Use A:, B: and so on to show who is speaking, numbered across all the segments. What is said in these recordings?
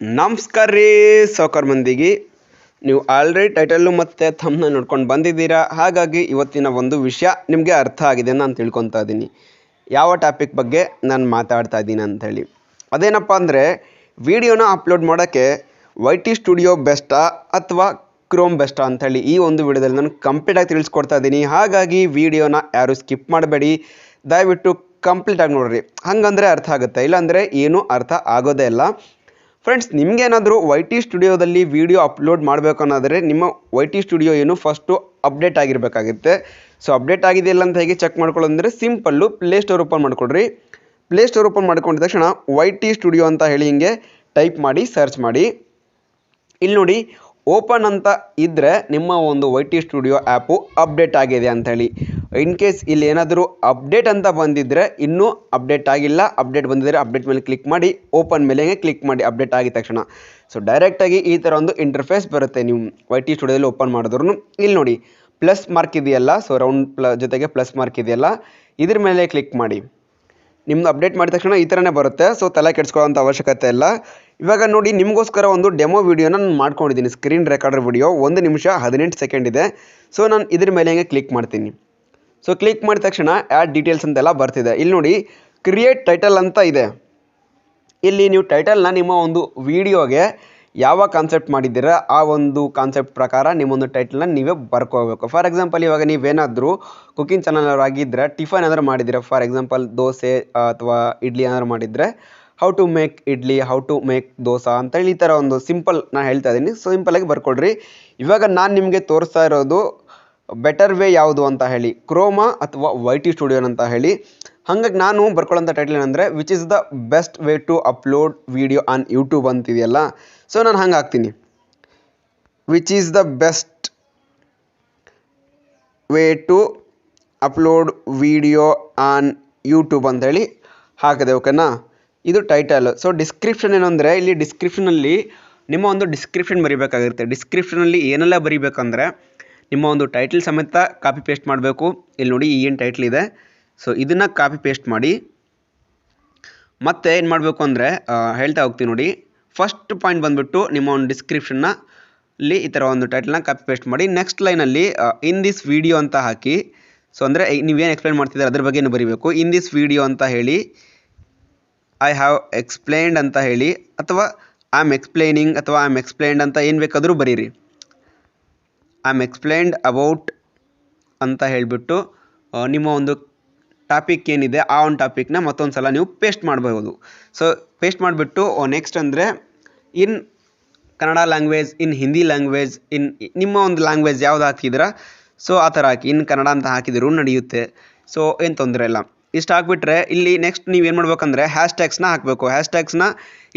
A: ನಮಸ್ಕಾರ ರೀ ಸಾವ್ಕಾರ್ ಮಂದಿಗೆ. ನೀವು ಆಲ್ರೆಡಿ ಟೈಟಲ್ಲು ಮತ್ತು ಥಂಬ್ನೇಲ್ ನೋಡ್ಕೊಂಡು ಬಂದಿದ್ದೀರಾ. ಹಾಗಾಗಿ ಇವತ್ತಿನ ಒಂದು ವಿಷಯ ನಿಮಗೆ ಅರ್ಥ ಆಗಿದೆ ನಾನು ತಿಳ್ಕೊತಾ ಇದ್ದೀನಿ. ಯಾವ ಟಾಪಿಕ್ ಬಗ್ಗೆ ನಾನು ಮಾತಾಡ್ತಾ ಇದ್ದೀನಿ ಅಂಥೇಳಿ. ಅದೇನಪ್ಪ ಅಂದರೆ, ವಿಡಿಯೋನ ಅಪ್ಲೋಡ್ ಮಾಡೋಕ್ಕೆ YT ಸ್ಟುಡಿಯೋ ಬೆಸ್ಟಾ ಅಥವಾ ಕ್ರೋಮ್ ಬೆಸ್ಟಾ ಅಂಥೇಳಿ ಈ ಒಂದು ವಿಡಿಯೋದಲ್ಲಿ ನಾನು ಕಂಪ್ಲೀಟಾಗಿ ತಿಳಿಸ್ಕೊಡ್ತಾ ಇದ್ದೀನಿ. ಹಾಗಾಗಿ ವಿಡಿಯೋನ ಯಾರು ಸ್ಕಿಪ್ ಮಾಡಬೇಡಿ, ದಯವಿಟ್ಟು ಕಂಪ್ಲೀಟಾಗಿ ನೋಡಿರಿ. ಹಾಗಂದರೆ ಅರ್ಥ ಆಗುತ್ತೆ, ಇಲ್ಲಾಂದರೆ ಏನೂ ಅರ್ಥ ಆಗೋದೇ ಇಲ್ಲ. ಫ್ರೆಂಡ್ಸ್, ನಿಮಗೇನಾದರೂ YT ಸ್ಟುಡಿಯೋದಲ್ಲಿ ವಿಡಿಯೋ ಅಪ್ಲೋಡ್ ಮಾಡಬೇಕು ಅನ್ನೋದರೆ ನಿಮ್ಮ YT ಸ್ಟುಡಿಯೋ ಏನು ಫಸ್ಟು ಅಪ್ಡೇಟ್ ಆಗಿರಬೇಕಾಗುತ್ತೆ. ಸೊ ಅಪ್ಡೇಟ್ ಆಗಿದೆಯಲ್ಲ ಅಂತ ಹೇಗೆ ಚೆಕ್ ಮಾಡ್ಕೊಳ್ಳೋದಂದರೆ ಸಿಂಪಲ್ಲು ಪ್ಲೇಸ್ಟೋರ್ ಓಪನ್ ಮಾಡಿಕೊಡ್ರಿ. ಪ್ಲೇಸ್ಟೋರ್ ಓಪನ್ ಮಾಡ್ಕೊಂಡಿದ ತಕ್ಷಣ YT ಸ್ಟುಡಿಯೋ ಅಂತ ಹೇಳಿ ಹಿಂಗೆ ಟೈಪ್ ಮಾಡಿ ಸರ್ಚ್ ಮಾಡಿ. ಇಲ್ಲಿ ನೋಡಿ, ಓಪನ್ ಅಂತ ಇದ್ದರೆ ನಿಮ್ಮ ಒಂದು YT ಸ್ಟುಡಿಯೋ ಆ್ಯಪು ಅಪ್ಡೇಟ್ ಆಗಿದೆ ಅಂಥೇಳಿ. ಇನ್ ಕೇಸ್ ಇಲ್ಲಿ ಏನಾದರೂ ಅಪ್ಡೇಟ್ ಅಂತ ಬಂದಿದ್ದರೆ ಇನ್ನೂ ಅಪ್ಡೇಟ್ ಆಗಿಲ್ಲ, ಅಪ್ಡೇಟ್ ಬಂದಿದ್ದರೆ ಅಪ್ಡೇಟ್ ಮೇಲೆ ಕ್ಲಿಕ್ ಮಾಡಿ, ಓಪನ್ ಮೇಲೆ ಕ್ಲಿಕ್ ಮಾಡಿ ಅಪ್ಡೇಟ್ ಆಗಿದ ತಕ್ಷಣ. ಸೊ ಡೈರೆಕ್ಟಾಗಿ ಈ ಥರ ಒಂದು ಇಂಟರ್ಫೇಸ್ ಬರುತ್ತೆ ನೀವು YT ಸ್ಟುಡಿಯೋದಲ್ಲಿ ಓಪನ್ ಮಾಡಿದ್ರು. ಇಲ್ಲಿ ನೋಡಿ ಪ್ಲಸ್ ಮಾರ್ಕ್ ಇದೆಯಲ್ಲ, ಸೊ ರೌಂಡ್ ಜೊತೆಗೆ ಪ್ಲಸ್ ಮಾರ್ಕ್ ಇದೆಯಲ್ಲ, ಇದ್ರ ಮೇಲೆ ಕ್ಲಿಕ್ ಮಾಡಿ. ನಿಮ್ಮದು ಅಪ್ಡೇಟ್ ಮಾಡಿದ ತಕ್ಷಣ ಈ ಥರನೇ ಬರುತ್ತೆ. ಸೊ ತಲೆ ಕೆಡಿಸ್ಕೊಳ್ಳೋಂಥ ಅವಶ್ಯಕತೆ ಇಲ್ಲ. ಇವಾಗ ನೋಡಿ, ನಿಮಗೋಸ್ಕರ ಒಂದು ಡೆಮೋ ವಿಡಿಯೋನ ನಾನು ಮಾಡ್ಕೊಂಡಿದ್ದೀನಿ. ಸ್ಕ್ರೀನ್ ರೆಕಾರ್ಡರ್ ವಿಡಿಯೋ 1 ನಿಮಿಷ 18 ಸೆಕೆಂಡ್ ಇದೆ. ಸೊ ನಾನು ಇದ್ರ ಮೇಲೆ ಕ್ಲಿಕ್ ಮಾಡ್ತೀನಿ. ಸೊ ಕ್ಲಿಕ್ ಮಾಡಿದ ತಕ್ಷಣ ಆ್ಯಡ್ ಡೀಟೇಲ್ಸ್ ಅಂತೆಲ್ಲ ಬರ್ತಿದೆ. ಇಲ್ಲಿ ನೋಡಿ ಕ್ರಿಯೇಟ್ ಟೈಟಲ್ ಅಂತ ಇದೆ. ಇಲ್ಲಿ ನೀವು ಟೈಟಲ್ನ ನಿಮ್ಮ ಒಂದು ವಿಡಿಯೋಗೆ ಯಾವ ಕಾನ್ಸೆಪ್ಟ್ ಮಾಡಿದ್ದೀರಾ ಆ ಒಂದು ಕಾನ್ಸೆಪ್ಟ್ ಪ್ರಕಾರ ನಿಮ್ಮೊಂದು ಟೈಟಲ್ನ ನೀವೇ ಬರ್ಕೋಬೇಕು. ಫಾರ್ ಎಕ್ಸಾಂಪಲ್, ಇವಾಗ ನೀವೇನಾದರೂ ಕುಕಿಂಗ್ ಚಾನಲ್ ಆಗಿದ್ದರೆ, ಟಿಫನ್ ಏನಾದರೂ ಮಾಡಿದ್ದೀರಾ, ಫಾರ್ ಎಕ್ಸಾಂಪಲ್ ದೋಸೆ ಅಥವಾ ಇಡ್ಲಿ ಏನಾದರೂ ಮಾಡಿದರೆ, how to make idli, how to make dosa ಅಂತೇಳಿ ಈ ಥರ ಒಂದು ಸಿಂಪಲ್ ನಾನು ಹೇಳ್ತಾ ಇದ್ದೀನಿ. ಸಿಂಪಲಾಗಿ ಬರ್ಕೊಡ್ರಿ. ಇವಾಗ ನಾನು ನಿಮಗೆ ತೋರಿಸ್ತಾ ಇರೋದು ಬೆಟರ್ ವೇ ಯಾವುದು ಅಂತ ಹೇಳಿ, ಕ್ರೋಮಾ ಅಥವಾ YT ಸ್ಟುಡಿಯೋ ಅಂತ ಹೇಳಿ. ಹಾಗಾಗಿ ನಾನು ಬರ್ಕೊಳ್ಳೋಂಥ ಟೈಟಲ್ ಏನಂದರೆ which is the best way to upload video on YouTube ಅಂತಿದೆಯಲ್ಲ. ಸೊ ನಾನು ಹಂಗೆ ಹಾಕ್ತೀನಿ, which is the best way to upload video on YouTube ಅಂತೇಳಿ ಹಾಕಿದೆ. ಓಕೆನಾ, ಇದು ಟೈಟಲ್. ಸೊ ಡಿಸ್ಕ್ರಿಪ್ಷನ್ ಏನಂದರೆ, ಇಲ್ಲಿ ಡಿಸ್ಕ್ರಿಪ್ಷನಲ್ಲಿ ನಿಮ್ಮ ಒಂದು ಡಿಸ್ಕ್ರಿಪ್ಷನ್ ಬರೀಬೇಕಾಗಿರುತ್ತೆ. ಡಿಸ್ಕ್ರಿಪ್ಷನಲ್ಲಿ ಏನೆಲ್ಲ ಬರೀಬೇಕಂದ್ರೆ, ನಿಮ್ಮ ಒಂದು ಟೈಟಲ್ ಸಮೇತ ಕಾಪಿ ಪೇಸ್ಟ್ ಮಾಡಬೇಕು. ಇಲ್ಲಿ ನೋಡಿ ಏನು ಟೈಟ್ಲ್ ಇದೆ, ಸೊ ಇದನ್ನು ಕಾಪಿ ಪೇಸ್ಟ್ ಮಾಡಿ. ಮತ್ತೆ ಏನು ಮಾಡಬೇಕು ಅಂದರೆ, ಹೇಳ್ತಾ ಹೋಗ್ತೀನಿ ನೋಡಿ. ಫಸ್ಟ್ ಪಾಯಿಂಟ್ ಬಂದುಬಿಟ್ಟು ನಿಮ್ಮ ಒಂದು ಡಿಸ್ಕ್ರಿಪ್ಷನ್ನಲ್ಲಿ ಈ ಥರ ಒಂದು ಟೈಟಲ್ನ ಕಾಪಿ ಪೇಸ್ಟ್ ಮಾಡಿ. ನೆಕ್ಸ್ಟ್ ಲೈನಲ್ಲಿ ಇನ್ ದಿಸ್ ವಿಡಿಯೋ ಅಂತ ಹಾಕಿ. ಸೊ ಅಂದರೆ ನೀವೇನು ಎಕ್ಸ್ಪ್ಲೇನ್ ಮಾಡ್ತಿದ್ದಾರೆ ಅದ್ರ ಬಗ್ಗೆನೂ ಬರೀಬೇಕು. ಇನ್ ದಿಸ್ ವಿಡಿಯೋ ಅಂತ ಹೇಳಿ, ಐ ಹ್ಯಾವ್ ಎಕ್ಸ್ಪ್ಲೇನ್ಡ್ ಅಂತ ಹೇಳಿ, ಅಥವಾ ಐ ಆಮ್ ಎಕ್ಸ್ಪ್ಲೇನಿಂಗ್ ಅಥವಾ ಐ ಆಮ್ ಎಕ್ಸ್ಪ್ಲೇನ್ಡ್ ಅಂತ ಏನು ಬೇಕಾದರೂ ಬರೀರಿ. ಐ ಆಮ್ ಎಕ್ಸ್ಪ್ಲೇನ್ಡ್ ಅಬೌಟ್ ಅಂತ ಹೇಳಿಬಿಟ್ಟು ನಿಮ್ಮ ಒಂದು ಟಾಪಿಕ್ ಏನಿದೆ ಆ ಒಂದು ಟಾಪಿಕ್ನ ಮತ್ತೊಂದು ಸಲ ನೀವು ಪೇಸ್ಟ್ ಮಾಡಬಹುದು. ಸೊ ಪೇಸ್ಟ್ ಮಾಡಿಬಿಟ್ಟು ನೆಕ್ಸ್ಟ್ ಅಂದರೆ ಇನ್ ಕನ್ನಡ ಲ್ಯಾಂಗ್ವೇಜ್, ಇನ್ ಹಿಂದಿ ಲ್ಯಾಂಗ್ವೇಜ್, ಇನ್ ನಿಮ್ಮ ಒಂದು ಲ್ಯಾಂಗ್ವೇಜ್ ಯಾವ್ದು ಹಾಕಿದ್ದೀರಾ ಸೊ ಆ ಥರ ಹಾಕಿ. ಇನ್ ಕನ್ನಡ ಅಂತ ಹಾಕಿದರೂ ನಡೆಯುತ್ತೆ. ಸೊ ಏನು ತೊಂದರೆ ಇಲ್ಲ. ಇಷ್ಟು ಹಾಕ್ಬಿಟ್ರೆ ಇಲ್ಲಿ ನೆಕ್ಸ್ಟ್ ನೀವೇನು ಮಾಡ್ಬೇಕಂದ್ರೆ ಹ್ಯಾಶ್ಟ್ಯಾಗ್ಸ್ನ ಹಾಕಬೇಕು. ಹ್ಯಾಶ್ಟ್ಯಾಗ್ಸ್ನ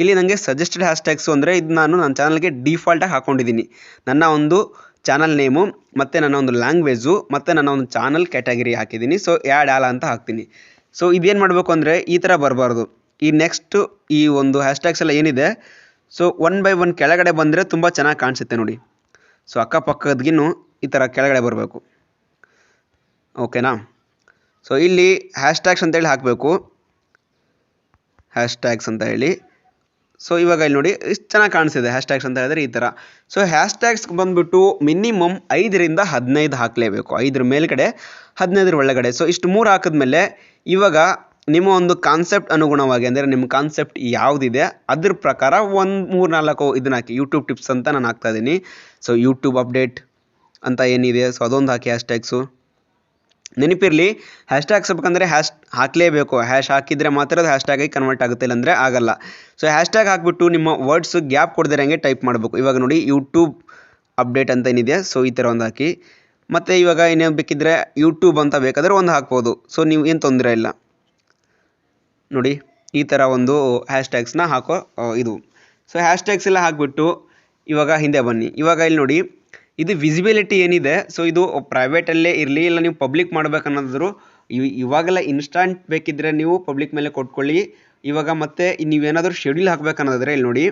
A: ಇಲ್ಲಿ ನನಗೆ ಸಜೆಸ್ಟೆಡ್ ಹ್ಯಾಶ್ಟ್ಯಾಗ್ಸು ಅಂದರೆ ಇದು ನಾನು ನನ್ನ ಚಾನಲ್ಗೆ ಡಿಫಾಲ್ಟಾಗಿ ಹಾಕ್ಕೊಂಡಿದ್ದೀನಿ. ನನ್ನ ಒಂದು ಚಾನಲ್ ನೇಮು ಮತ್ತು ನನ್ನ ಒಂದು ಲ್ಯಾಂಗ್ವೇಜು ಮತ್ತು ನನ್ನ ಒಂದು ಚಾನಲ್ ಕ್ಯಾಟಗರಿ ಹಾಕಿದ್ದೀನಿ. ಸೊ ಆ್ಯಡ್ ಆಲ್ ಅಂತ ಹಾಕ್ತೀನಿ. ಸೊ ಇದೇನು ಮಾಡಬೇಕು ಅಂದರೆ ಈ ಥರ ಬರಬಾರ್ದು. ಈ ನೆಕ್ಸ್ಟು ಈ ಒಂದು ಹ್ಯಾಶ್ಟ್ಯಾಗ್ಸ್ ಎಲ್ಲ ಏನಿದೆ, ಸೊ 1 by 1 ಕೆಳಗಡೆ ಬಂದರೆ ತುಂಬ ಚೆನ್ನಾಗಿ ಕಾಣಿಸುತ್ತೆ ನೋಡಿ. ಸೊ ಅಕ್ಕಪಕ್ಕದ್ಗಿನ್ನೂ ಈ ಥರ ಕೆಳಗಡೆ ಬರಬೇಕು. ಓಕೆನಾ. ಸೊ ಇಲ್ಲಿ ಹ್ಯಾಶ್ಟ್ಯಾಗ್ಸ್ ಅಂತೇಳಿ ಹಾಕಬೇಕು, ಹ್ಯಾಶ್ಟ್ಯಾಗ್ಸ್ ಅಂತ ಹೇಳಿ. ಸೊ ಇವಾಗ ಇಲ್ಲಿ ನೋಡಿ ಇಷ್ಟು ಚೆನ್ನಾಗಿ ಕಾಣಿಸಿದೆ ಹ್ಯಾಶ್ಟ್ಯಾಗ್ಸ್ ಅಂತ ಹೇಳಿದ್ರೆ ಈ ಥರ. ಸೊ ಹ್ಯಾಶ್ಟ್ಯಾಗ್ಸ್ ಬಂದುಬಿಟ್ಟು ಮಿನಿಮಮ್ 5ರಿಂದ 15 ಹಾಕಲೇಬೇಕು. 5 ಮೇಲ್ಗಡೆ 15 ಒಳಗಡೆ. ಸೊ ಇಷ್ಟು 3 ಹಾಕಿದ್ಮೇಲೆ ಇವಾಗ ನಿಮ್ಮ ಒಂದು ಕಾನ್ಸೆಪ್ಟ್ ಅನುಗುಣವಾಗಿ, ಅಂದರೆ ನಿಮ್ಮ ಕಾನ್ಸೆಪ್ಟ್ ಯಾವುದಿದೆ ಅದ್ರ ಪ್ರಕಾರ ಒಂದು 3-4 ಇದನ್ನ ಹಾಕಿ. ಯೂಟ್ಯೂಬ್ ಟಿಪ್ಸ್ ಅಂತ ನಾನು ಹಾಕ್ತಾಯಿದ್ದೀನಿ. ಸೊ ಯೂಟ್ಯೂಬ್ ಅಪ್ಡೇಟ್ ಅಂತ ಏನಿದೆ ಸೊ ಅದೊಂದು ಹಾಕಿ ಹ್ಯಾಶ್ಟ್ಯಾಗ್ಸು. ನೆನಪಿರಲಿ, ಹ್ಯಾಶ್ಟ್ಯಾಗ್ಸ್ ಹಾಕಬೇಕಂದ್ರೆ ಹಾಕಲೇಬೇಕು. ಹ್ಯಾಶ್ ಹಾಕಿದರೆ ಮಾತ್ರ ಅದು ಹ್ಯಾಶ್ಟ್ಯಾಗಿ ಕನ್ವರ್ಟ್ ಆಗುತ್ತೆ, ಇಲ್ಲಾಂದರೆ ಆಗಲ್ಲ. ಸೊ ಹ್ಯಾಶ್ಟ್ಯಾಗ್ ಹಾಕಿಬಿಟ್ಟು ನಿಮ್ಮ ವರ್ಡ್ಸು ಗ್ಯಾಪ್ ಕೊಡ್ದಿರಂಗೆ ಟೈಪ್ ಮಾಡಬೇಕು. ಇವಾಗ ನೋಡಿ ಯೂಟ್ಯೂಬ್ ಅಪ್ಡೇಟ್ ಅಂತ ಏನಿದೆ ಸೊ ಈ ಥರ ಒಂದು ಹಾಕಿ. ಮತ್ತು ಇವಾಗ ಏನೇನು ಬೇಕಿದ್ದರೆ ಯೂಟ್ಯೂಬ್ ಅಂತ ಬೇಕಾದರೆ ಒಂದು ಹಾಕ್ಬೋದು. ಸೊ ನೀವು ಏನು ತೊಂದರೆ ಇಲ್ಲ ನೋಡಿ, ಈ ಥರ ಒಂದು ಹ್ಯಾಶ್ಟ್ಯಾಗ್ಸ್ನ ಹಾಕೋ ಇದು. ಸೊ ಹ್ಯಾಶ್ಟ್ಯಾಗ್ಸ್ ಎಲ್ಲ ಹಾಕಿಬಿಟ್ಟು ಇವಾಗ ಹಿಂದೆ ಬನ್ನಿ. ಇವಾಗ ಇಲ್ಲಿ ನೋಡಿ, ಇದು ವಿಸಿಬಿಲಿಟಿ ಏನಿದೆ ಸೊ ಇದು ಪ್ರೈವೇಟಲ್ಲೇ ಇರಲಿ, ಇಲ್ಲ ನೀವು ಪಬ್ಲಿಕ್ ಮಾಡಬೇಕನ್ನೋದ್ರು ಇವಾಗೆಲ್ಲ ಇನ್ಸ್ಟಾಂಟ್ ಬೇಕಿದ್ದರೆ ನೀವು ಪಬ್ಲಿಕ್ ಮೇಲೆ ಕೊಟ್ಕೊಳ್ಳಿ. ಇವಾಗ ಮತ್ತೆ ನೀವೇನಾದರೂ ಶೆಡ್ಯೂಲ್ ಹಾಕಬೇಕನ್ನೋದಾದರೆ ಇಲ್ಲಿ ನೋಡಿ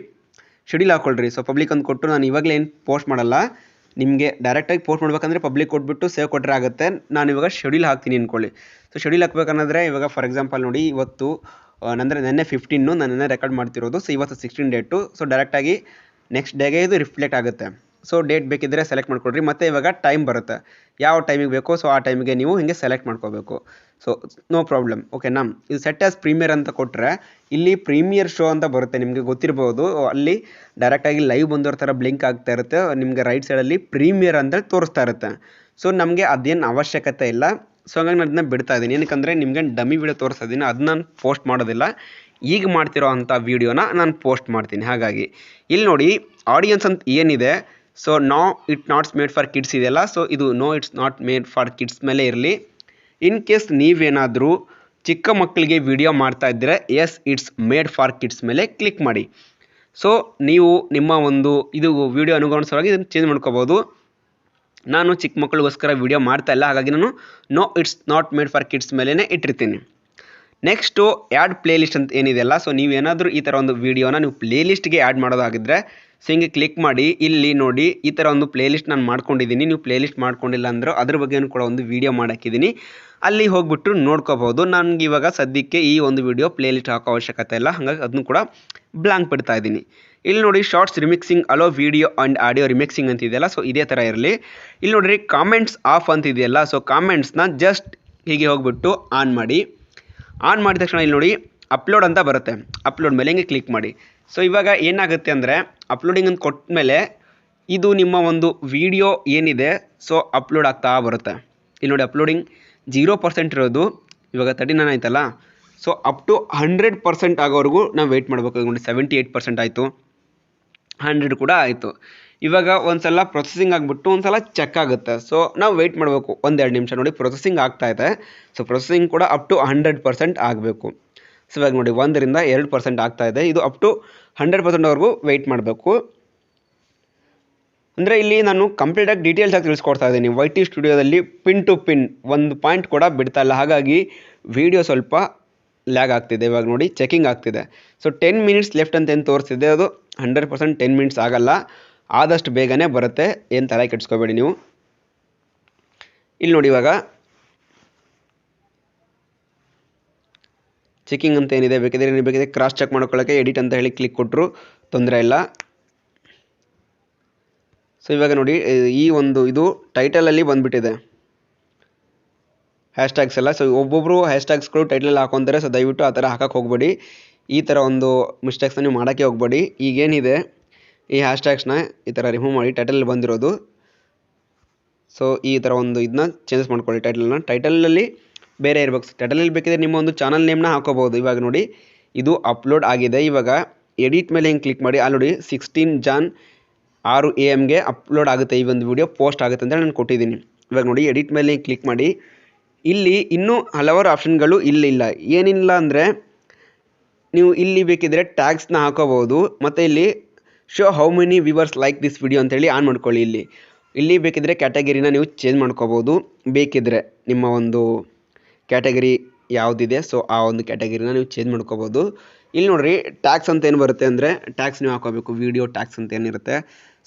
A: ಶೆಡ್ಯೂಲ್ ಹಾಕ್ಕೊಳ್ರಿ. ಸೊ ಪಬ್ಲಿಕ್ ಅಂತ ಕೊಟ್ಟು ನಾನು ಇವಾಗಲೇ ಏನು ಪೋಸ್ಟ್ ಮಾಡಲ್ಲ, ನಿಮಗೆ ಡೈರೆಕ್ಟಾಗಿ ಪೋಸ್ಟ್ ಮಾಡಬೇಕಂದ್ರೆ ಪಬ್ಲಿಕ್ ಕೊಟ್ಬಿಟ್ಟು ಸೇವ್ ಕೊಟ್ಟರೆ ಆಗುತ್ತೆ. ನಾನು ಇವಾಗ ಶೆಡ್ಯೂಲ್ ಹಾಕ್ತೀನಿ ಅಂದ್ಕೊಳ್ಳಿ. ಸೊ ಶೆಡ್ಯೂಲ್ ಹಾಕ್ಬೇಕನ್ನೋದ್ರೆ ಇವಾಗ ಫಾರ್ ಎಕ್ಸಾಂಪಲ್ ನೋಡಿ, ಇವತ್ತು ಅಂದರೆ ನೆನ್ನೆ 15 ನಾನು ನೆನ್ನೆ ರೆಕಾರ್ಡ್ ಮಾಡ್ತಿರೋದು. ಸೊ ಇವತ್ತು 16 ಡೇಟು. ಸೊ ಡೈರೆಕ್ಟಾಗಿ ನೆಕ್ಸ್ಟ್ ಡೇಗೆ ಇದು ರಿಫ್ಲೆಕ್ಟ್ ಆಗುತ್ತೆ. ಸೊ ಡೇಟ್ ಬೇಕಿದ್ದರೆ ಸೆಲೆಕ್ಟ್ ಮಾಡ್ಕೊಳ್ರಿ. ಮತ್ತು ಇವಾಗ ಟೈಮ್ ಬರುತ್ತೆ, ಯಾವ ಟೈಮಿಗೆ ಬೇಕೋ ಸೊ ಆ ಟೈಮಿಗೆ ನೀವು ಹಿಂಗೆ ಸೆಲೆಕ್ಟ್ ಮಾಡ್ಕೋಬೇಕು. ಸೊ ನೋ ಪ್ರಾಬ್ಲಮ್, ಓಕೆನಾ. ಇದು ಸೆಟ್ ಆಸ್ ಪ್ರೀಮಿಯರ್ ಅಂತ ಕೊಟ್ಟರೆ ಇಲ್ಲಿ ಪ್ರೀಮಿಯರ್ ಶೋ ಅಂತ ಬರುತ್ತೆ, ನಿಮಗೆ ಗೊತ್ತಿರ್ಬೋದು. ಅಲ್ಲಿ ಡೈರೆಕ್ಟಾಗಿ ಲೈವ್ ಬಂದೋರ ಥರ ಬ್ಲಿಂಕ್ ಆಗ್ತಾ ಇರುತ್ತೆ, ನಿಮಗೆ ರೈಟ್ ಸೈಡಲ್ಲಿ ಪ್ರೀಮಿಯರ್ ಅಂತ ತೋರಿಸ್ತಾ ಇರುತ್ತೆ. ಸೊ ನಮಗೆ ಅದೇನು ಅವಶ್ಯಕತೆ ಇಲ್ಲ. ಸೊ ಹಂಗಾಗಿ ನಾನು ಅದನ್ನ ಬಿಡ್ತಾ ಇದ್ದೀನಿ, ಏನಕ್ಕಂದರೆ ನಿಮಗೆ ಡಮ್ಮಿ ವಿಡಿಯೋ ತೋರಿಸ್ತಾ ಇದ್ದೀನಿ, ಅದನ್ನ ನಾನು ಪೋಸ್ಟ್ ಮಾಡೋದಿಲ್ಲ. ಈಗ ಮಾಡ್ತಿರೋ ಅಂಥ ವೀಡಿಯೋನ ನಾನು ಪೋಸ್ಟ್ ಮಾಡ್ತೀನಿ. ಹಾಗಾಗಿ ಇಲ್ಲಿ ನೋಡಿ ಆಡಿಯನ್ಸ್ ಅಂತ ಏನಿದೆ, so no it nots made for kids ಇದೆಯಲ್ಲ, ಸೊ ಇದು no it's not made for kids ಮೇಲೆ ಇರಲಿ. ಇನ್ ಕೇಸ್ ನೀವೇನಾದರೂ ಚಿಕ್ಕ ಮಕ್ಕಳಿಗೆ ವಿಡಿಯೋ ಮಾಡ್ತಾ ಇದ್ದರೆ yes it's made for kids ಮೇಲೆ ಕ್ಲಿಕ್ ಮಾಡಿ. ಸೊ ನೀವು ನಿಮ್ಮ ಒಂದು ಇದು ವಿಡಿಯೋ ಅನುಗುಣವಾಗಿ ಇದನ್ನು ಚೇಂಜ್ ಮಾಡ್ಕೋಬೋದು. ನಾನು ಚಿಕ್ಕ ಮಕ್ಕಳಿಗೋಸ್ಕರ ವಿಡಿಯೋ ಮಾಡ್ತಾ ಇಲ್ಲ, ಹಾಗಾಗಿ ನಾನು no it's not made for kids ಮೇಲೇ ಇಟ್ಟಿರ್ತೀನಿ. ನೆಕ್ಸ್ಟು ಆ್ಯಡ್ ಪ್ಲೇಲಿಸ್ಟ್ ಅಂತ ಏನಿದೆಯಲ್ಲ, ಸೊ ನೀವೇನಾದರೂ ಈ ಥರ ಒಂದು ವೀಡಿಯೋನ ನೀವು ಪ್ಲೇಲಿಸ್ಟ್ಗೆ ಆ್ಯಡ್ ಮಾಡೋದಾಗಿದ್ದರೆ ಸೊ ಹಿಂಗೆ ಕ್ಲಿಕ್ ಮಾಡಿ. ಇಲ್ಲಿ ನೋಡಿ ಈ ಥರ ಒಂದು ಪ್ಲೇಲಿಸ್ಟ್ ನಾನು ಮಾಡ್ಕೊಂಡಿದ್ದೀನಿ. ನೀವು ಪ್ಲೇಲಿಸ್ಟ್ ಮಾಡ್ಕೊಂಡಿಲ್ಲ ಅಂದ್ರೆ ಅದ್ರ ಬಗ್ಗೆನೂ ಕೂಡ ಒಂದು ವೀಡಿಯೋ ಮಾಡಾಕಿದ್ದೀನಿ, ಅಲ್ಲಿ ಹೋಗ್ಬಿಟ್ಟು ನೋಡ್ಕೋಬೋದು. ನನಗೆ ಇವಾಗ ಸದ್ಯಕ್ಕೆ ಈ ಒಂದು ವೀಡಿಯೋ ಪ್ಲೇಲಿಸ್ಟ್ ಹಾಕೋ ಅವಶ್ಯಕತೆ ಇಲ್ಲ, ಹಾಗಾಗಿ ಅದನ್ನು ಕೂಡ ಬ್ಲಾಂಕ್ ಬಿಡ್ತಾ ಇದ್ದೀನಿ. ಇಲ್ಲಿ ನೋಡಿ shorts remixing allow video and audio remixing ಅಂತ ಇದೆಯಲ್ಲ, ಸೊ ಇದೇ ಥರ ಇರಲಿ. ಇಲ್ಲಿ ನೋಡಿರಿ ಕಾಮೆಂಟ್ಸ್ ಆಫ್ ಅಂತ ಇದೆಯಲ್ಲ, ಸೊ ಕಾಮೆಂಟ್ಸ್ನ ಜಸ್ಟ್ ಹೀಗೆ ಹೋಗ್ಬಿಟ್ಟು ಆನ್ ಮಾಡಿ. ಆನ್ ಮಾಡಿದ ತಕ್ಷಣ ಇಲ್ಲಿ ನೋಡಿ ಅಪ್ಲೋಡ್ ಅಂತ ಬರುತ್ತೆ, ಅಪ್ಲೋಡ್ ಮೇಲೆ ಹಿಂಗೆ ಕ್ಲಿಕ್ ಮಾಡಿ. ಸೊ ಇವಾಗ ಏನಾಗುತ್ತೆ ಅಂದರೆ ಅಪ್ಲೋಡಿಂಗ್ ಅಂತ ಕೊಟ್ಟ ಮೇಲೆ ಇದು ನಿಮ್ಮ ಒಂದು ವಿಡಿಯೋ ಏನಿದೆ ಸೊ ಅಪ್ಲೋಡ್ ಆಗ್ತಾ ಬರುತ್ತೆ. ಇಲ್ಲಿ ನೋಡಿ ಅಪ್ಲೋಡಿಂಗ್ 0% ಇರೋದು ಇವಾಗ 39 ಆಯ್ತಲ್ಲ, ಸೊ ಅಪ್ ಟು 100% ಆಗೋವರೆಗೂ ನಾವು ವೆಯ್ಟ್ ಮಾಡಬೇಕು. ನೋಡಿ 78% ಆಯಿತು, 100 ಕೂಡ ಆಯಿತು. ಇವಾಗ ಒಂದು ಸಲ ಪ್ರೊಸೆಸಿಂಗ್ ಆಗಿಬಿಟ್ಟು ಒಂದು ಸಲ ಚೆಕ್ ಆಗುತ್ತೆ. ಸೊ ನಾವು ವೆಯ್ಟ್ ಮಾಡಬೇಕು 1-2 ನಿಮಿಷ. ನೋಡಿ ಪ್ರೊಸೆಸಿಂಗ್ ಆಗ್ತಾಯಿದೆ, ಸೊ ಪ್ರೊಸೆಸಿಂಗ್ ಕೂಡ ಅಪ್ ಟು 100% ಆಗಬೇಕು. ಸೊ ಇವಾಗ ನೋಡಿ 1ರಿಂದ 2% ಆಗ್ತಾಯಿದೆ, ಇದು ಅಪ್ ಟು 100%ವರೆಗೂ ವೆಯ್ಟ್ ಮಾಡಬೇಕು. ಅಂದರೆ ಇಲ್ಲಿ ನಾನು ಕಂಪ್ಲೀಟಾಗಿ ಡೀಟೇಲ್ಸಾಗಿ ತಿಳಿಸ್ಕೊಡ್ತಾ ಇದ್ದೀನಿ. ವೈ ಟಿ ಸ್ಟುಡಿಯೋದಲ್ಲಿ ಪಿನ್ ಟು ಪಿನ್ ಒಂದು ಪಾಯಿಂಟ್ ಕೂಡ ಬಿಡ್ತಾ ಇಲ್ಲ, ಹಾಗಾಗಿ ವಿಡಿಯೋ ಸ್ವಲ್ಪ ಲ್ಯಾಗ್ ಆಗ್ತಿದೆ. ಇವಾಗ ನೋಡಿ ಚೆಕಿಂಗ್ ಆಗ್ತಿದೆ. ಸೊ 10 ಮಿನಿಟ್ಸ್ ಲೆಫ್ಟ್ ಅಂತ ಏನು ತೋರಿಸ್ತಿದೆ ಅದು 100% 10 ಮಿನಿಟ್ಸ್ ಆಗಲ್ಲ, ಆದಷ್ಟು ಬೇಗನೆ ಬರುತ್ತೆ, ಏನು ತಲೆ ಕೆಡಿಸ್ಕೋಬೇಡಿ ನೀವು. ಇಲ್ಲಿ ನೋಡಿ ಇವಾಗ ಚೆಕಿಂಗ್ ಅಂತ ಏನಿದೆ, ಬೇಕಿದ್ರೆ ಕ್ರಾಸ್ ಚೆಕ್ ಮಾಡ್ಕೊಳ್ಳೋಕ್ಕೆ ಎಡಿಟ್ ಅಂತ ಹೇಳಿ ಕ್ಲಿಕ್ ಕೊಟ್ಟರು ತೊಂದರೆ ಇಲ್ಲ. ಸೊ ಇವಾಗ ನೋಡಿ ಈ ಒಂದು ಇದು ಟೈಟಲಲ್ಲಿ ಬಂದುಬಿಟ್ಟಿದೆ ಹ್ಯಾಶ್ಟ್ಯಾಗ್ಸ್ ಎಲ್ಲ. ಸೊ ಒಬ್ಬೊಬ್ಬರು ಹ್ಯಾಶ್ಟ್ಯಾಗ್ಸ್ಗಳು ಟೈಟಲಲ್ಲಿ ಹಾಕೊತಾರೆ, ಸೊ ದಯವಿಟ್ಟು ಆ ಥರ ಹಾಕಕ್ಕೆ ಹೋಗಬೇಡಿ. ಈ ಥರ ಒಂದು ಮಿಸ್ಟೇಕ್ಸ್ನ ನೀವು ಮಾಡೋಕ್ಕೆ ಹೋಗಬೇಡಿ. ಈಗೇನಿದೆ ಈ ಹ್ಯಾಶ್ಟ್ಯಾಗ್ಸ್ನ ಈ ಥರ ರಿಮೂವ್ ಮಾಡಿ, ಟೈಟಲಲ್ಲಿ ಬಂದಿರೋದು. ಸೊ ಈ ಥರ ಒಂದು ಇದನ್ನ ಚೇಂಜಸ್ ಮಾಡ್ಕೊಳ್ಳಿ. ಟೈಟಲಲ್ಲಿ ಬೇರೆ ಇರಬೇಕು. ಟೈಟಲಲ್ಲಿ ಬೇಕಿದ್ರೆ ನಿಮ್ಮ ಒಂದು ಚಾನಲ್ ನೇಮ್ನ ಹಾಕೋಬೋದು. ಇವಾಗ ನೋಡಿ ಇದು ಅಪ್ಲೋಡ್ ಆಗಿದೆ. ಇವಾಗ ಎಡಿಟ್ ಮೇಲೆ ಹಿಂಗೆ ಕ್ಲಿಕ್ ಮಾಡಿ, ಅಲ್ಲಿ ನೋಡಿ 16 ಜಾನ್ 6 AM ಅಪ್ಲೋಡ್ ಆಗುತ್ತೆ, ಈ ಒಂದು ವಿಡಿಯೋ ಪೋಸ್ಟ್ ಆಗುತ್ತೆ ಅಂತ ನಾನು ಕೊಟ್ಟಿದ್ದೀನಿ. ಇವಾಗ ನೋಡಿ ಎಡಿಟ್ ಮೇಲೆ ಕ್ಲಿಕ್ ಮಾಡಿ. ಇಲ್ಲಿ ಇನ್ನೂ ಹಲವಾರು ಆಪ್ಷನ್ಗಳು ಇಲ್ಲಿಲ್ಲ. ಏನಿಲ್ಲ ಅಂದರೆ ನೀವು ಇಲ್ಲಿ ಬೇಕಿದ್ರೆ ಟ್ಯಾಗ್ಸ್ನ ಹಾಕೋಬೋದು, ಮತ್ತು ಇಲ್ಲಿ show how many viewers like this video ಅಂತೇಳಿ ಆನ್ ಮಾಡ್ಕೊಳ್ಳಿ. ಇಲ್ಲಿ ಬೇಕಿದ್ರೆ ಕ್ಯಾಟಗರಿನ ನೀವು ಚೇಂಜ್ ಮಾಡ್ಕೋಬೋದು. ಬೇಕಿದ್ರೆ ನಿಮ್ಮ ಒಂದು ಕ್ಯಾಟಗರಿ ಯಾವುದಿದೆ ಸೊ ಆ ಒಂದು ಕ್ಯಾಟಗರಿನ ನೀವು ಚೇಂಜ್ ಮಾಡ್ಕೋಬೋದು. ಇಲ್ಲಿ ನೋಡಿರಿ ಟ್ಯಾಕ್ಸ್ ಅಂತ ಏನು ಬರುತ್ತೆ ಅಂದರೆ ಟ್ಯಾಕ್ಸ್ ನೀವು ಹಾಕೋಬೇಕು. ವಿಡಿಯೋ ಟ್ಯಾಕ್ಸ್ ಅಂತ ಏನಿರುತ್ತೆ,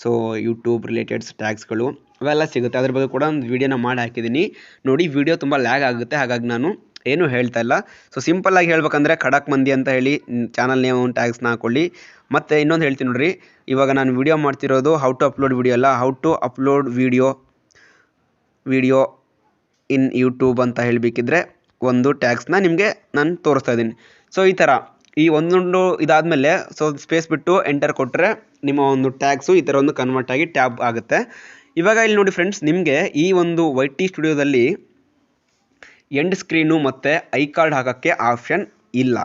A: ಸೊ ಯೂಟ್ಯೂಬ್ ರಿಲೇಟೆಡ್ಸ್ ಟ್ಯಾಕ್ಸ್ಗಳು ಅವೆಲ್ಲ ಸಿಗುತ್ತೆ. ಅದ್ರ ಬಗ್ಗೆ ಕೂಡ ಒಂದು ವೀಡಿಯೋನ ಮಾಡಿ ಹಾಕಿದ್ದೀನಿ ನೋಡಿ. ವಿಡಿಯೋ ತುಂಬ ಲ್ಯಾಗ್ ಆಗುತ್ತೆ, ಹಾಗಾಗಿ ನಾನು ಏನೂ ಹೇಳ್ತಾ ಇಲ್ಲ. ಸೊ ಸಿಂಪಲ್ಲಾಗಿ ಹೇಳ್ಬೇಕಂದ್ರೆ ಖಡಕ್ ಮಂದಿ ಅಂತ ಹೇಳಿ ಚಾನಲ್ ನೇಮ್ ಟ್ಯಾಗ್ಸ್ನ ಹಾಕೊಳ್ಳಿ. ಮತ್ತು ಇನ್ನೊಂದು ಹೇಳ್ತೀನಿ ನೋಡಿರಿ, ಇವಾಗ ನಾನು ವಿಡಿಯೋ ಮಾಡ್ತಿರೋದು ಹೌ ಟು ಅಪ್ಲೋಡ್ ವಿಡಿಯೋ ಅಲ್ಲ, how to upload video in YouTube ಅಂತ ಹೇಳಬೇಕಿದ್ರೆ ಒಂದು ಟ್ಯಾಗ್ಸ್ನ ನಿಮಗೆ ನಾನು ತೋರಿಸ್ತಾ ಇದ್ದೀನಿ. ಸೊ ಈ ಥರ ಈ ಒಂದೊಂದು ಇದಾದಮೇಲೆ ಸೊ ಸ್ಪೇಸ್ ಬಿಟ್ಟು ಎಂಟರ್ ಕೊಟ್ಟರೆ ನಿಮ್ಮ ಒಂದು ಟ್ಯಾಗ್ಸು ಈ ಥರ ಒಂದು ಕನ್ವರ್ಟ್ ಆಗಿ ಟ್ಯಾಬ್ ಆಗುತ್ತೆ. ಇವಾಗ ಇಲ್ಲಿ ನೋಡಿ ಫ್ರೆಂಡ್ಸ್, ನಿಮಗೆ ಈ ಒಂದು ವೈ ಟಿ ಸ್ಟುಡಿಯೋದಲ್ಲಿ ಎಂಡ್ ಸ್ಕ್ರೀನು ಮತ್ತು ಐ ಕಾರ್ಡ್ ಹಾಕೋಕ್ಕೆ ಆಪ್ಷನ್ ಇಲ್ಲ.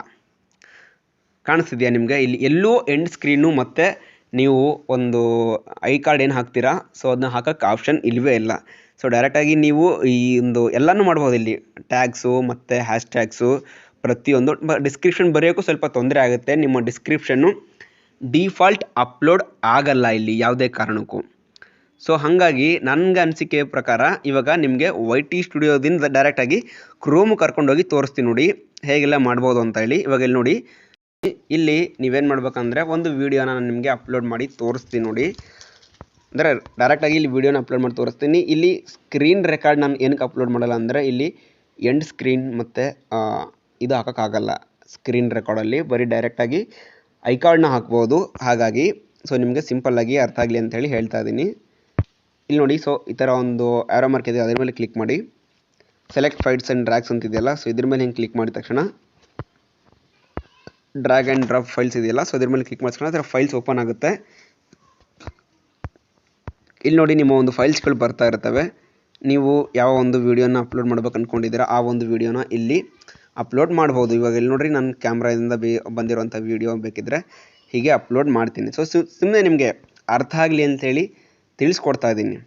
A: ಕಾಣಿಸ್ತಿದೆಯಾ ನಿಮಗೆ? ಇಲ್ಲಿ ಎಲ್ಲೂ ಎಂಡ್ ಸ್ಕ್ರೀನು ಮತ್ತು ನೀವು ಒಂದು ಐ ಕಾರ್ಡ್ ಏನು ಹಾಕ್ತೀರಾ ಸೊ ಅದನ್ನ ಹಾಕೋಕ್ಕೆ ಆಪ್ಷನ್ ಇಲ್ಲವೇ ಇಲ್ಲ. ಸೊ ಡೈರೆಕ್ಟಾಗಿ ನೀವು ಈ ಒಂದು ಎಲ್ಲನೂ ಮಾಡ್ಬೋದು. ಇಲ್ಲಿ ಟ್ಯಾಗ್ಸು ಮತ್ತು ಹ್ಯಾಶ್ ಟ್ಯಾಗ್ಸು ಪ್ರತಿಯೊಂದು ಡಿಸ್ಕ್ರಿಪ್ಷನ್ ಬರೆಯೋಕ್ಕೂ ಸ್ವಲ್ಪ ತೊಂದರೆ ಆಗುತ್ತೆ. ನಿಮ್ಮ ಡಿಸ್ಕ್ರಿಪ್ಷನ್ನು ಡಿಫಾಲ್ಟ್ ಅಪ್ಲೋಡ್ ಆಗಲ್ಲ ಇಲ್ಲಿ ಯಾವುದೇ ಕಾರಣಕ್ಕೂ. ಸೊ ಹಾಗಾಗಿ ನನಗೆ ಅನಿಸಿಕೆ ಪ್ರಕಾರ ಇವಾಗ ನಿಮಗೆ ವೈ ಟಿ ಸ್ಟುಡಿಯೋದಿಂದ ಡೈರೆಕ್ಟಾಗಿ ಕ್ರೋಮ್ ಕರ್ಕೊಂಡೋಗಿ ತೋರಿಸ್ತೀನಿ ನೋಡಿ ಹೇಗೆಲ್ಲ ಮಾಡ್ಬೋದು ಅಂತ ಹೇಳಿ. ಇವಾಗ ಇಲ್ಲಿ ನೋಡಿ, ಇಲ್ಲಿ ನೀವೇನು ಮಾಡ್ಬೇಕಂದ್ರೆ ಒಂದು ವೀಡಿಯೋನ ನಾನು ನಿಮಗೆ ಅಪ್ಲೋಡ್ ಮಾಡಿ ತೋರಿಸ್ತೀನಿ ನೋಡಿ. ಅಂದರೆ ಡೈರೆಕ್ಟಾಗಿ ಇಲ್ಲಿ ವೀಡಿಯೋನ ಅಪ್ಲೋಡ್ ಮಾಡಿ ತೋರಿಸ್ತೀನಿ. ಇಲ್ಲಿ ಸ್ಕ್ರೀನ್ ರೆಕಾರ್ಡ್ ನಾನು ಏನಕ್ಕೆ ಅಪ್ಲೋಡ್ ಮಾಡಲ್ಲ ಅಂದರೆ ಇಲ್ಲಿ ಎಂಡ್ ಸ್ಕ್ರೀನ್ ಮತ್ತು ಇದು ಹಾಕೋಕ್ಕಾಗಲ್ಲ. ಸ್ಕ್ರೀನ್ ರೆಕಾರ್ಡಲ್ಲಿ, ಬರೀ ಡೈರೆಕ್ಟಾಗಿ ಐಕಾರ್ಡ್ನ ಹಾಕ್ಬೋದು. ಹಾಗಾಗಿ ಸೊ ನಿಮಗೆ ಸಿಂಪಲ್ಲಾಗಿ ಅರ್ಥ ಆಗಲಿ ಅಂತೇಳಿ ಹೇಳ್ತಾ ಇದ್ದೀನಿ. ಇಲ್ಲಿ ನೋಡಿ, ಸೊ ಈ ಥರ ಒಂದು ಆರೋ ಮಾರ್ಕ್ ಇದೆ, ಅದ್ರ ಮೇಲೆ ಕ್ಲಿಕ್ ಮಾಡಿ. Select files and drags ಅಂತಿದೆಯಲ್ಲ, so ಇದ್ರ ಮೇಲೆ ಹಿಂಗೆ ಕ್ಲಿಕ್ ಮಾಡಿದ ತಕ್ಷಣ ಡ್ರ್ಯಾಗ್ ಆ್ಯಂಡ್ ಡ್ರಾಪ್ ಫೈಲ್ಸ್ ಇದೆಯಲ್ಲ, ಸೊ ಇದ್ರ ಮೇಲೆ ಕ್ಲಿಕ್ ಮಾಡಿದ ತಕ್ಷಣ ಅದರ ಫೈಲ್ಸ್ ಓಪನ್ ಆಗುತ್ತೆ. ಇಲ್ಲಿ ನೋಡಿ, ನಿಮ್ಮ ಒಂದು ಫೈಲ್ಸ್ಗಳು ಬರ್ತಾ ಇರ್ತವೆ. ನೀವು ಯಾವ ಒಂದು ವೀಡಿಯೋನ ಅಪ್ಲೋಡ್ ಮಾಡ್ಬೇಕು ಅಂದ್ಕೊಂಡಿದ್ದೀರಾ ಆ ಒಂದು ವೀಡಿಯೋನ ಇಲ್ಲಿ ಅಪ್ಲೋಡ್ ಮಾಡ್ಬೋದು. ಇವಾಗ ಇಲ್ಲಿ ನೋಡಿರಿ, ನನ್ನ ಕ್ಯಾಮ್ರಾದಿಂದ ಬಂದಿರುವಂಥ ವೀಡಿಯೋ ಬೇಕಿದ್ದರೆ ಹೀಗೆ ಅಪ್ಲೋಡ್ ಮಾಡ್ತೀನಿ. ಸೊ ಸುಮ್ಮನೆ ನಿಮಗೆ ಅರ್ಥ ಆಗಲಿ ಅಂತೇಳಿ ತಿಳಿಸ್ಕೊಡ್ತಾ ಇದ್ದೀನಿ.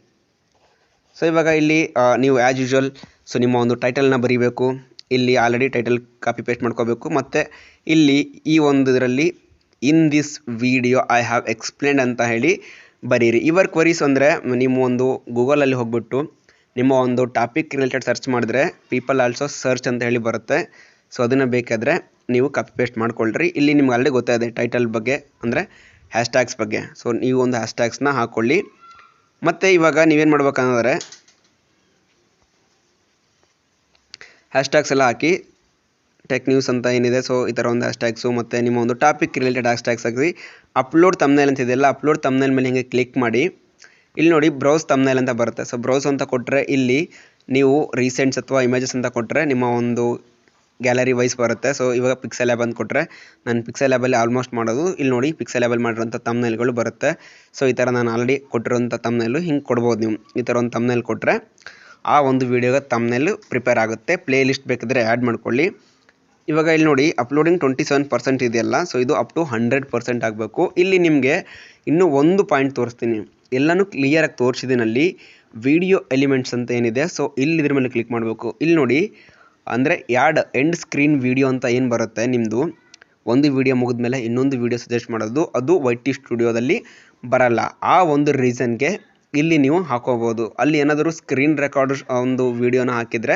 A: ಸೊ ಇವಾಗ ಇಲ್ಲಿ ನೀವು ಆ್ಯಸ್ ಯೂಶ್ವಲ್ ಸೊ ನಿಮ್ಮ ಒಂದು ಟೈಟಲ್ನ ಬರೀಬೇಕು. ಇಲ್ಲಿ ಆಲ್ರೆಡಿ ಟೈಟಲ್ ಕಾಪಿ ಪೇಸ್ಟ್ ಮಾಡ್ಕೋಬೇಕು. ಮತ್ತು ಇಲ್ಲಿ ಈ ಒಂದು ಇದರಲ್ಲಿ in this video I have explained ಅಂತ ಹೇಳಿ ಬರೀರಿ. ಯುವರ್ ಕ್ವರೀಸ್ ಅಂದರೆ ನಿಮ್ಮ ಒಂದು ಗೂಗಲಲ್ಲಿ ಹೋಗ್ಬಿಟ್ಟು ನಿಮ್ಮ ಒಂದು ಟಾಪಿಕ್ ರಿಲೇಟೆಡ್ ಸರ್ಚ್ ಮಾಡಿದ್ರೆ ಪೀಪಲ್ ಆಲ್ಸೋ ಸರ್ಚ್ ಅಂತ ಹೇಳಿ ಬರುತ್ತೆ. ಸೊ ಅದನ್ನು ಬೇಕಾದರೆ ನೀವು ಕಾಪಿ ಪೇಸ್ಟ್ ಮಾಡ್ಕೊಳ್ರಿ. ಇಲ್ಲಿ ನಿಮ್ಗೆ ಆಲ್ರೆಡಿ ಗೊತ್ತಾಗಿದೆ ಟೈಟಲ್ ಬಗ್ಗೆ, ಅಂದರೆ ಹ್ಯಾಶ್ಟ್ಯಾಗ್ಸ್ ಬಗ್ಗೆ. ಸೊ ನೀವು ಒಂದು ಹ್ಯಾಶ್ಟ್ಯಾಗ್ಸ್ನ ಹಾಕ್ಕೊಳ್ಳಿ. ಮತ್ತು ಇವಾಗ ನೀವೇನು ಮಾಡ್ಬೇಕಂದ್ರೆ ಹ್ಯಾಶ್ಟ್ಯಾಗ್ಸ್ ಎಲ್ಲ ಹಾಕಿ ಟೆಕ್ ನ್ಯೂಸ್ ಅಂತ ಏನಿದೆ, ಸೊ ಈ ಥರ ಒಂದು ಹ್ಯಾಶ್ಟ್ಯಾಗ್ಸು ಮತ್ತು ನಿಮ್ಮ ಒಂದು ಟಾಪಿಕ್ ರಿಲೇಟೆಡ್ ಹ್ಯಾಶ್ಟ್ಯಾಗ್ಸ್ ಹಾಕಿ. ಅಪ್ಲೋಡ್ ತಮ್ನೇಲ್ ಅಂತ ಇದೆಯಲ್ಲ, ಅಪ್ಲೋಡ್ ತಮ್ನೇಲ್ ಮೇಲೆ ಹಿಂಗೆ ಕ್ಲಿಕ್ ಮಾಡಿ. ಇಲ್ಲಿ ನೋಡಿ ಬ್ರೌಸ್ ತಮ್ನೇಲ್ ಅಂತ ಬರುತ್ತೆ. ಸೊ ಬ್ರೌಸ್ ಅಂತ ಕೊಟ್ಟರೆ ಇಲ್ಲಿ ನೀವು ರೀಸೆಂಟ್ಸ್ ಅಥವಾ ಇಮೇಜಸ್ ಅಂತ ಕೊಟ್ಟರೆ ನಿಮ್ಮ ಒಂದು ಗ್ಯಾಲರಿ ವೈಸ್ ಬರುತ್ತೆ. ಸೊ ಇವಾಗ ಪಿಕ್ಸೆಲ್ ಲ್ಯಾಬ್ ಅಂತ ಕೊಟ್ಟರೆ ನಾನು ಪಿಕ್ಸೆಲ್ ಲ್ಯಾಬಲ್ಲಿ ಆಲ್ಮೋಸ್ಟ್ ಮಾಡೋದು. ಇಲ್ಲಿ ನೋಡಿ ಪಿಕ್ಸೆಲ್ ಲ್ಯಾಬಲ್ಲಿ ಮಾಡಿರೋಂಥ ತಮ್ನೇಲ್ಗಳು ಬರುತ್ತೆ. ಸೊ ಈ ಥರ ನಾನು ಆಲ್ರೆಡಿ ಕೊಟ್ಟಿರೋಂಥ ತಮ್ನೇಲು ಹಿಂಗೆ ಕೊಡ್ಬೋದು. ನೀವು ಈ ಥರ ಒಂದು ತಮ್ನೇಲ್ ಕೊಟ್ಟರೆ ಆ ಒಂದು ವೀಡಿಯೋಗೆ ತಮ್ನೇಲು ಪ್ರಿಪೇರ್ ಆಗುತ್ತೆ. ಪ್ಲೇ ಲಿಸ್ಟ್ ಬೇಕಿದ್ರೆ ಆ್ಯಡ್ ಮಾಡ್ಕೊಳ್ಳಿ. ಇವಾಗ ಇಲ್ಲಿ ನೋಡಿ ಅಪ್ಲೋಡಿಂಗ್ 27% ಇದೆಯಲ್ಲ, ಸೊ ಇದು ಅಪ್ ಟು 100% ಆಗಬೇಕು. ಇಲ್ಲಿ ನಿಮಗೆ ಇನ್ನೂ ಒಂದು ಪಾಯಿಂಟ್ ತೋರಿಸ್ತೀನಿ. ಎಲ್ಲನೂ ಕ್ಲಿಯರಾಗಿ ತೋರಿಸಿದಿನಲ್ಲಿ ವಿಡಿಯೋ ಎಲಿಮೆಂಟ್ಸ್ ಅಂತ ಏನಿದೆ, ಸೊ ಇಲ್ಲಿ ಇದ್ರ ಮೇಲೆ ಕ್ಲಿಕ್ ಮಾಡಬೇಕು. ಇಲ್ಲಿ ನೋಡಿ, ಅಂದರೆ ಎಂಡ್ ಸ್ಕ್ರೀನ್ ವಿಡಿಯೋ ಅಂತ ಏನು ಬರುತ್ತೆ ನಿಮ್ಮದು, ಒಂದು ವಿಡಿಯೋ ಮುಗಿದ್ಮೇಲೆ ಇನ್ನೊಂದು ವಿಡಿಯೋ ಸಜೆಸ್ಟ್ ಮಾಡೋದು, ಅದು YT ಸ್ಟುಡಿಯೋದಲ್ಲಿ ಬರಲ್ಲ. ಆ ಒಂದು ರೀಸನ್ಗೆ ಇಲ್ಲಿ ನೀವು ಹಾಕೋಬೋದು. ಅಲ್ಲಿ ಏನಾದರೂ ಸ್ಕ್ರೀನ್ ರೆಕಾರ್ಡರ್ ಒಂದು ವೀಡಿಯೋನ ಹಾಕಿದರೆ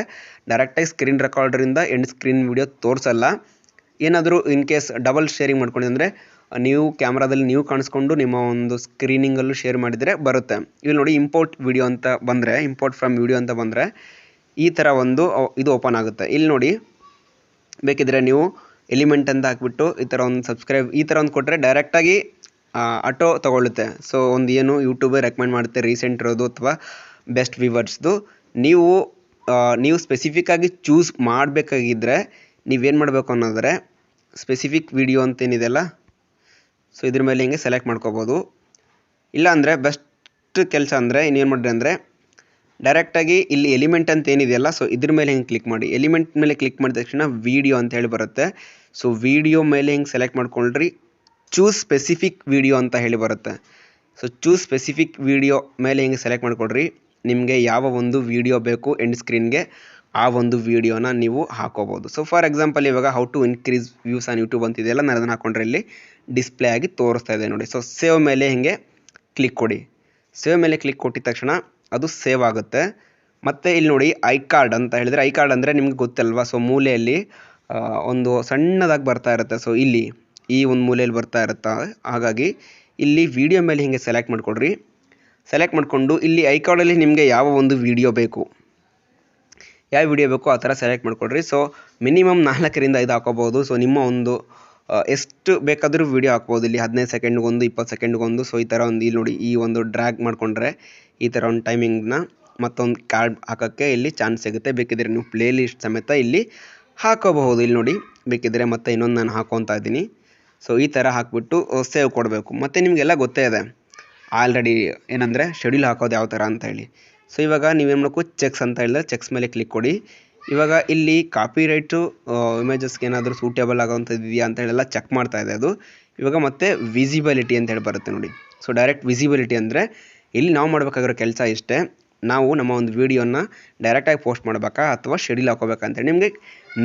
A: ಡೈರೆಕ್ಟಾಗಿ ಸ್ಕ್ರೀನ್ ರೆಕಾರ್ಡರಿಂದ ಎಂಡ್ ಸ್ಕ್ರೀನ್ ವಿಡಿಯೋ ತೋರಿಸಲ್ಲ. ಏನಾದರೂ ಇನ್ ಕೇಸ್ ಡಬಲ್ ಶೇರಿಂಗ್ ಮಾಡ್ಕೊಂಡಿದ್ರೆ ನೀವು ಕ್ಯಾಮ್ರಾದಲ್ಲಿ ನೀವು ಕಾಣಿಸ್ಕೊಂಡು ನಿಮ್ಮ ಒಂದು ಸ್ಕ್ರೀನಿಂಗಲ್ಲೂ ಶೇರ್ ಮಾಡಿದರೆ ಬರುತ್ತೆ. ಇಲ್ಲಿ ನೋಡಿ ಇಂಪೋರ್ಟ್ ವಿಡಿಯೋ ಅಂತ ಬಂದರೆ, ಇಂಪೋರ್ಟ್ ಫ್ರಮ್ ವಿಡಿಯೋ ಅಂತ ಬಂದರೆ ಈ ಥರ ಒಂದು ಇದು ಓಪನ್ ಆಗುತ್ತೆ. ಇಲ್ಲಿ ನೋಡಿ ಬೇಕಿದ್ರೆ ನೀವು ಎಲಿಮೆಂಟ್ ಅಂತ ಹಾಕ್ಬಿಟ್ಟು ಈ ಥರ ಒಂದು ಸಬ್ಸ್ಕ್ರೈಬ್ ಈ ಥರ ಒಂದು ಕೊಟ್ಟರೆ ಡೈರೆಕ್ಟಾಗಿ ಆಟೋ ತೊಗೊಳ್ಳುತ್ತೆ. ಸೊ ಒಂದು ಏನು ಯೂಟ್ಯೂಬೇ ರೆಕಮೆಂಡ್ ಮಾಡುತ್ತೆ ರೀಸೆಂಟ್ ಇರೋದು ಅಥವಾ ಬೆಸ್ಟ್ ವ್ಯೂವರ್ಸ್ದು. ನೀವು ಸ್ಪೆಸಿಫಿಕ್ಕಾಗಿ ಚೂಸ್ ಮಾಡಬೇಕಾಗಿದ್ದರೆ ನೀವೇನು ಮಾಡಬೇಕು ಅನ್ನೋದ್ರೆ ಸ್ಪೆಸಿಫಿಕ್ ವಿಡಿಯೋ ಅಂತೇನಿದೆಯಲ್ಲ, ಸೊ ಇದ್ರ ಮೇಲೆ ಹಿಂಗೆ ಸೆಲೆಕ್ಟ್ ಮಾಡ್ಕೋಬೋದು. ಇಲ್ಲಾಂದರೆ ಬೆಸ್ಟ್ ಕೆಲಸ ಅಂದರೆ ಇನ್ನೇನು ಮಾಡಿರಿ ಅಂದರೆ ಡೈರೆಕ್ಟಾಗಿ ಇಲ್ಲಿ ಎಲಿಮೆಂಟ್ ಅಂತ ಏನಿದೆಯಲ್ಲ, ಸೊ ಇದ್ರ ಮೇಲೆ ಹಿಂಗೆ ಕ್ಲಿಕ್ ಮಾಡಿ. ಎಲಿಮೆಂಟ್ ಮೇಲೆ ಕ್ಲಿಕ್ ಮಾಡಿದ ತಕ್ಷಣ ವಿಡಿಯೋ ಅಂತ ಹೇಳಿ ಬರುತ್ತೆ. ಸೊ ವಿಡಿಯೋ ಮೇಲೆ ಹಿಂಗೆ ಸೆಲೆಕ್ಟ್ ಮಾಡ್ಕೊಂಡ್ರಿ, ಚೂಸ್ ಸ್ಪೆಸಿಫಿಕ್ ವಿಡಿಯೋ ಅಂತ ಹೇಳಿ ಬರುತ್ತೆ. ಸೊ ಚೂಸ್ ಸ್ಪೆಸಿಫಿಕ್ ವಿಡಿಯೋ ಮೇಲೆ ಹಿಂಗೆ ಸೆಲೆಕ್ಟ್ ಮಾಡ್ಕೊಡ್ರಿ. ನಿಮಗೆ ಯಾವ ಒಂದು ವಿಡಿಯೋ ಬೇಕು ಎಂಡ್ ಸ್ಕ್ರೀನ್ಗೆ ಆ ಒಂದು ವಿಡಿಯೋನ ನೀವು ಹಾಕೋಬೋದು. ಸೊ ಫಾರ್ ಎಕ್ಸಾಂಪಲ್ ಇವಾಗ how to increase views on YouTube ಅಂತಿದೆಯಲ್ಲ, ನಾನು ಅದನ್ನು ಹಾಕೊಂಡ್ರೆ ಇಲ್ಲಿ ಡಿಸ್ಪ್ಲೇ ಆಗಿ ತೋರಿಸ್ತಾ ಇದೆ ನೋಡಿ. ಸೊ ಸೇವ್ ಮೇಲೆ ಹಿಂಗೆ ಕ್ಲಿಕ್ ಕೊಡಿ. ಸೇವ್ ಮೇಲೆ ಕ್ಲಿಕ್ ಕೊಟ್ಟಿದ ತಕ್ಷಣ ಅದು ಸೇವ್ ಆಗುತ್ತೆ. ಮತ್ತು ಇಲ್ಲಿ ನೋಡಿ ಐ ಕಾರ್ಡ್ ಅಂತ ಹೇಳಿದರೆ, ಐ ಕಾರ್ಡ್ ಅಂದರೆ ನಿಮ್ಗೆ ಗೊತ್ತಲ್ವಾ, ಸೊ ಮೂಲೆಯಲ್ಲಿ ಒಂದು ಸಣ್ಣದಾಗಿ ಬರ್ತಾ ಇರುತ್ತೆ. ಸೊ ಇಲ್ಲಿ ಈ ಒಂದು ಮೂಲೆಯಲ್ಲಿ ಬರ್ತಾ ಇರುತ್ತೆ. ಹಾಗಾಗಿ ಇಲ್ಲಿ ವಿಡಿಯೋ ಮೇಲೆ ಹಿಂಗೆ ಸೆಲೆಕ್ಟ್ ಮಾಡಿಕೊಡ್ರಿ. ಸೆಲೆಕ್ಟ್ ಮಾಡಿಕೊಂಡು ಇಲ್ಲಿ ಐ ಕಾರ್ಡಲ್ಲಿ ನಿಮಗೆ ಯಾವ ಒಂದು ವಿಡಿಯೋ ಬೇಕು, ಯಾವ ವಿಡಿಯೋ ಬೇಕೋ ಆ ಥರ ಸೆಲೆಕ್ಟ್ ಮಾಡಿಕೊಡ್ರಿ. ಸೊ ಮಿನಿಮಮ್ 4ರಿಂದ 5 ಹಾಕೋಬೋದು. ಸೊ ನಿಮ್ಮ ಒಂದು ಎಷ್ಟು ಬೇಕಾದರೂ ವಿಡಿಯೋ ಹಾಕ್ಬೋದು. ಇಲ್ಲಿ 15 ಸೆಕೆಂಡ್ಗೊಂದು, 20 ಸೆಕೆಂಡ್ಗೊಂದು. ಸೊ ಈ ಥರ ಒಂದು ಇಲ್ಲಿ ನೋಡಿ ಈ ಒಂದು ಡ್ರ್ಯಾಗ್ ಮಾಡಿಕೊಂಡ್ರೆ ಈ ಥರ ಒಂದು ಟೈಮಿಂಗ್ನ ಮತ್ತೊಂದು ಕಾರ್ಡ್ ಹಾಕೋಕ್ಕೆ ಇಲ್ಲಿ ಚಾನ್ಸ್ ಸಿಗುತ್ತೆ. ಬೇಕಿದ್ರೆ ನೀವು ಪ್ಲೇ ಲಿಸ್ಟ್ ಸಮೇತ ಇಲ್ಲಿ ಹಾಕೋಬಹುದು. ಇಲ್ಲಿ ನೋಡಿ ಬೇಕಿದ್ರೆ ಮತ್ತೆ ಇನ್ನೊಂದು ನಾನು ಹಾಕೋತಾ ಇದ್ದೀನಿ. ಸೊ ಈ ಥರ ಹಾಕ್ಬಿಟ್ಟು ಸೇವ್ ಕೊಡಬೇಕು. ಮತ್ತು ನಿಮಗೆಲ್ಲ ಗೊತ್ತೇ ಇದೆ ಆಲ್ರೆಡಿ ಏನಂದರೆ ಶೆಡ್ಯೂಲ್ ಹಾಕೋದು ಯಾವ ಥರ ಅಂತ ಹೇಳಿ. ಸೊ ಇವಾಗ ನೀವೇನು ಮಾಡಬೇಕು, ಚೆಕ್ಸ್ ಅಂತ ಹೇಳಿದ್ರೆ ಚೆಕ್ಸ್ ಮೇಲೆ ಕ್ಲಿಕ್ ಕೊಡಿ. ಇವಾಗ ಇಲ್ಲಿ ಕಾಪಿ ರೈಟು ಇಮೇಜಸ್ಗೆ ಏನಾದರೂ ಸೂಟೇಬಲ್ ಆಗೋವಂಥದ್ದು ಇದೆಯಾ ಅಂತ ಹೇಳೆಲ್ಲ ಚೆಕ್ ಮಾಡ್ತಾ ಇದೆ ಅದು. ಇವಾಗ ಮತ್ತೆ ವಿಸಿಬಿಲಿಟಿ ಅಂತ ಹೇಳಿ ಬರುತ್ತೆ ನೋಡಿ. ಸೊ ಡೈರೆಕ್ಟ್ ವಿಸಿಬಿಲಿಟಿ ಅಂದರೆ ಇಲ್ಲಿ ನಾವು ಮಾಡಬೇಕಾಗಿರೋ ಕೆಲಸ ಇಷ್ಟೇ, ನಾವು ನಮ್ಮ ಒಂದು ವೀಡಿಯೋನ ಡೈರೆಕ್ಟಾಗಿ ಪೋಸ್ಟ್ ಮಾಡಬೇಕಾ ಅಥವಾ ಶೆಡ್ಯೂಲ್ ಹಾಕೋಬೇಕಂತೇಳಿ ನಿಮಗೆ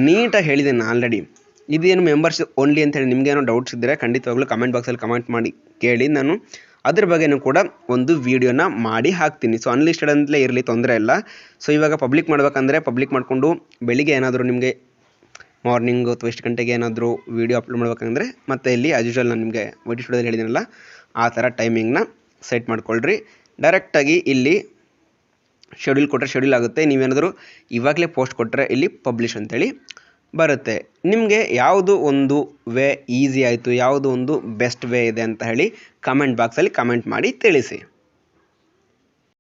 A: ನೀಟಾಗಿ ಹೇಳಿದ್ದೀನಿ ಆಲ್ರೆಡಿ. ಇದೇನು ಮೆಂಬರ್ಸ್ ಓನ್ಲಿ ಅಂತೇಳಿ ನಿಮಗೇನೋ ಡೌಟ್ಸ್ ಇದ್ದರೆ ಖಂಡಿತವಾಗ್ಲೂ ಕಮೆಂಟ್ ಬಾಕ್ಸಲ್ಲಿ ಕಮೆಂಟ್ ಮಾಡಿ ಕೇಳಿ, ನಾನು ಅದ್ರ ಬಗ್ಗೆನೂ ಕೂಡ ಒಂದು ವೀಡಿಯೋನ ಮಾಡಿ ಹಾಕ್ತೀನಿ. ಸೊ ಅನ್ಲಿಸ್ಟೆಡ್ ಅಂತಲೇ ಇರಲಿ, ತೊಂದರೆ ಇಲ್ಲ. ಸೊ ಇವಾಗ ಪಬ್ಲಿಕ್ ಮಾಡಬೇಕಂದ್ರೆ ಪಬ್ಲಿಕ್ ಮಾಡಿಕೊಂಡು ಬೆಳಿಗ್ಗೆ ಏನಾದರೂ ನಿಮಗೆ ಮಾರ್ನಿಂಗು ಅಥವಾ ಎಷ್ಟು ಗಂಟೆಗೆ ಏನಾದರೂ ವೀಡಿಯೋ ಅಪ್ಲೋಡ್ ಮಾಡ್ಬೇಕಂದ್ರೆ ಮತ್ತೆ ಇಲ್ಲಿ ಆಸ್ ಯೂಶುವಲ್ ನಾನು ನಿಮಗೆ YT ಸ್ಟುಡಿಯೋದಲ್ಲಿ ಹೇಳಿದ್ದೀನಲ್ಲ ಆ ಥರ ಟೈಮಿಂಗ್ನ ಸೆಟ್ ಮಾಡ್ಕೊಳ್ರಿ. ಡೈರೆಕ್ಟಾಗಿ ಇಲ್ಲಿ ಶೆಡ್ಯೂಲ್ ಕೊಟ್ಟರೆ ಶೆಡ್ಯೂಲ್ ಆಗುತ್ತೆ. ನೀವೇನಾದರೂ ಇವಾಗಲೇ ಪೋಸ್ಟ್ ಕೊಟ್ಟರೆ ಇಲ್ಲಿ ಪಬ್ಲಿಷ್ ಅಂತೇಳಿ ಬರುತ್ತೆ. ನಿಮಗೆ ಯಾವುದು ಒಂದು ವೇ ಈಸಿ ಆಯಿತು, ಯಾವುದು ಒಂದು ಬೆಸ್ಟ್ ವೇ ಇದೆ ಅಂತ ಹೇಳಿ ಕಮೆಂಟ್ ಬಾಕ್ಸಲ್ಲಿ ಕಮೆಂಟ್ ಮಾಡಿ ತಿಳಿಸಿ.